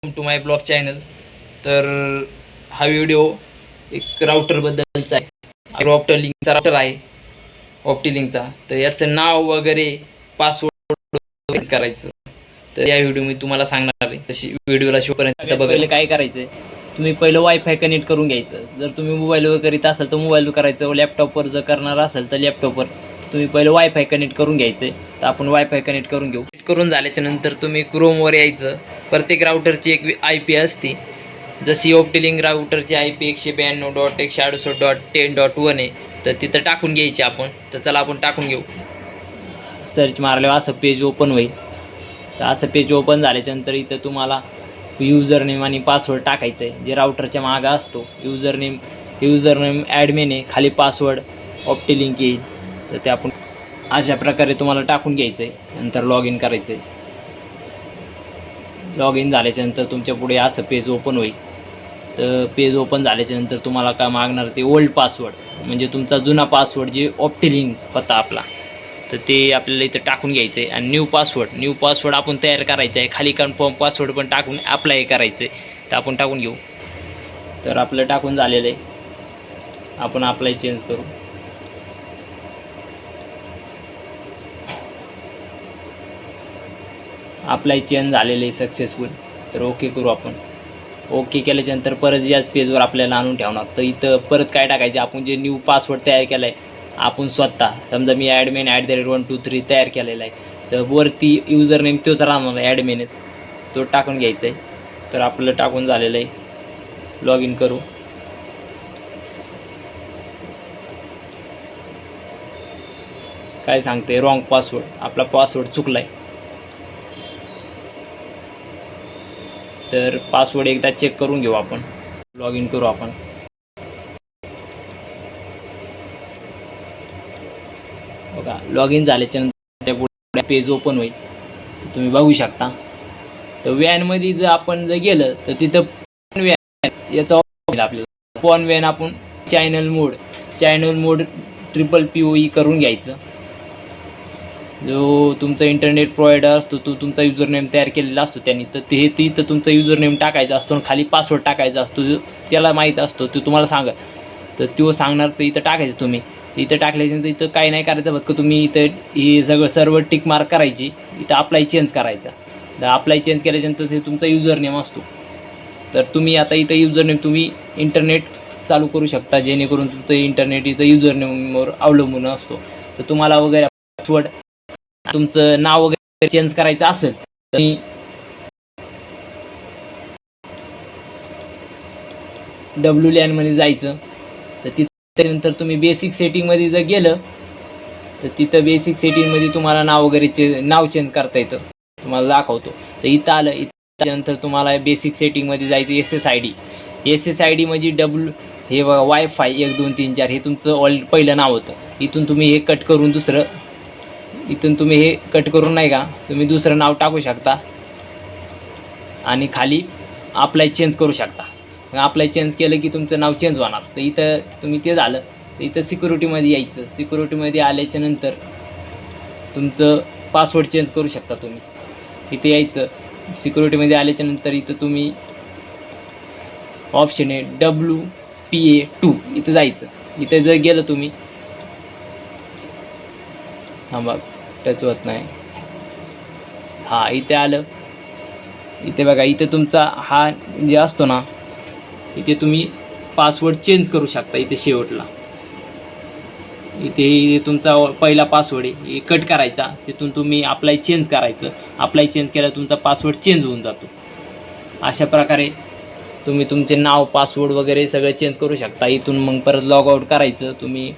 To my blog channel. तर हा video एक राउटरबद्दलचा आहे. ऑप्टलिंकचा राउटर आहे, ऑप्टिलिंकचा. तर याचं नाव वगैरे पासवर्ड करायचं. तर या व्हिडिओ मी तुम्हाला सांगणार आहे. तशी व्हिडिओला शोपर्यंत बघायला काय करायचं, तुम्ही पहिलं वायफाय कनेक्ट करून घ्यायचं. जर तुम्ही मोबाईलवर करीत असाल तर मोबाईलवर करायचं, लॅपटॉपवर जर करणार असाल तर लॅपटॉपवर तुम्ही पहिलं वायफाय कनेक्ट करून घ्यायचं आहे. तर आपण वायफाय कनेक्ट करून घेऊ. करून झाल्याच्या नंतर तुम्ही क्रोमवर यायचं. प्रत्येक राउटरची एक IP असते. जशी ऑप्टिलिंक राउटरची IP 192.168.10.1 आहे, तर तिथं टाकून घ्यायची आपण. तर चला आपण टाकून घेऊ. सर्च मारल्यावर असं पेज ओपन होईल. तर असं पेज ओपन झाल्याच्यानंतर इथं तुम्हाला युजर नेम आणि पासवर्ड टाकायचं आहे, जे राउटरच्या मागं असतो. युजर नेम ॲडमिन आहे, खाली पासवर्ड ऑप्टिलिंक येईल. तर ते आपण अशा प्रकारे तुम्हाला टाकून घ्यायचं आहे. नंतर लॉग इन करायचं आहे. लॉग इन झाल्याच्यानंतर तुमच्या पुढे असं पेज ओपन होईल. तर पेज ओपन झाल्याच्यानंतर तुम्हाला काय मागणार, ते ओल्ड पासवर्ड म्हणजे तुमचा जुना पासवर्ड जे ऑप्टिलिंक होता आपला, तर ते आपल्याला इथं टाकून घ्यायचं आहे. आणि न्यू पासवर्ड आपण तयार करायचं आहे. खाली कन्फर्म पासवर्ड पण टाकून अप्लाय करायचं आहे. तर आपण टाकून घेऊ. तर आपलं टाकून झालेलं आहे. आपण अप्लाय चेंज करू. अप्लाय चेंज झालेलं आहे सक्सेसफुल. तर ओके करू आपण. ओके केल्याच्यानंतर परत याच पेजवर आपल्याला आणून ठेवणार. तर इथं परत काय टाकायचं, आपण जे न्यू पासवर्ड तयार केला आहे आपण स्वतः, समजा मी ॲडमिन @123 तयार केलेला आहे, तर वरती युजर नेम तोच राहणार ॲडमिन, तो टाकून घ्यायचा आहे. तर आपलं टाकून झालेलं आहे. लॉग इन करू. काय सांगते, रॉंग पासवर्ड, आपला पासवर्ड चुकला आहे. तर पासवर्ड एकदा चेक करून घेऊ आपण. लॉग इन करू आपण. बघा, लॉग इन झाल्याच्यानंतर त्या पुढे पेज ओपन होईल. तर तुम्ही बघू शकता. तर वॅनमध्ये जर आपण गेलं तर तिथं वॅन याचा ऑप्शन आपल्याला पॉन वॅन आपण चॅनल मोड PPOE करून घ्यायचं. जो तुमचा इंटरनेट प्रोव्हायडर असतो तो तुमचा युजरनेम तयार केलेला असतो त्यांनी, तर तिथं तुमचा युजरनेम टाकायचा असतो आणि खाली पासवर्ड टाकायचा असतो. त्याला माहीत असतो, तो तुम्हाला सांगा. तर तो सांगणार, तर इथं टाकायचं तुम्ही. इथं टाकल्याच्यानंतर इथं काही नाही करायचं, फक्त तुम्ही इथं हे सगळं सर्व टिक मार्क करायची. इथं अप्लाय चेंज करायचा. तर अप्लाय चेंज केल्याच्यानंतर ते तुमचा युजरनेम असतो. तर तुम्ही आता इथं युजरनेम तुम्ही इंटरनेट चालू करू शकता, जेणेकरून तुमचं इंटरनेट इथं युजरनेमवर अवलंबून असतो. तर तुम्हाला वगैरे पासवर्ड, तुमचं नाव वगैरे चेंज करायचं असेल तर WLAN मध्ये जायचं. तर त्यानंतर तुम्ही बेसिक सेटिंगमध्ये जर गेलं तर तिथं बेसिक सेटिंगमध्ये तुम्हाला नाव वगैरे नाव चेंज करता येतं, तुम्हाला दाखवतो. तर इथं आलं. त्यानंतर तुम्हाला बेसिक सेटिंगमध्ये जायचं. SSID म्हणजे हे बघा, वायफाय 1 2 3 4 हे तुमचं पहिलं नाव होतं. इथून तुम्ही हे कट करून नाही का, तुम्ही दुसरं नाव टाकू शकता आणि खाली अप्लाय चेंज करू शकता. अप्लाय चेंज केलं की तुमचं नाव चेंज होणार. तर इथं तुम्ही ते झालं. तर इथं सिक्युरिटीमध्ये यायचं. सिक्युरिटीमध्ये आल्याच्यानंतर तुमचं पासवर्ड चेंज करू शकता तुम्ही. इथे यायचं. सिक्युरिटीमध्ये आल्याच्यानंतर इथं तुम्ही ऑप्शन आहे WPA2, इथं जायचं. इथं जर गेलं तुम्ही, थांबा टच होत नाही, हां इथे आलं. इथे बघा, इथे तुमचा हा जे असतो ना, इथे तुम्ही पासवर्ड चेंज करू शकता. इथे शेवटला इथे तुमचा पहिला पासवर्ड आहे, हे कट करायचा. तिथून तुम्ही अप्लाय चेंज करायचं. अप्लाय चेंज केल्यावर तुमचा पासवर्ड चेंज होऊन जातो. अशा प्रकारे तुम्ही तुमचे नाव, पासवर्ड वगैरे सगळं चेंज करू शकता. इथून मग परत लॉग आउट करायचं. तुम्ही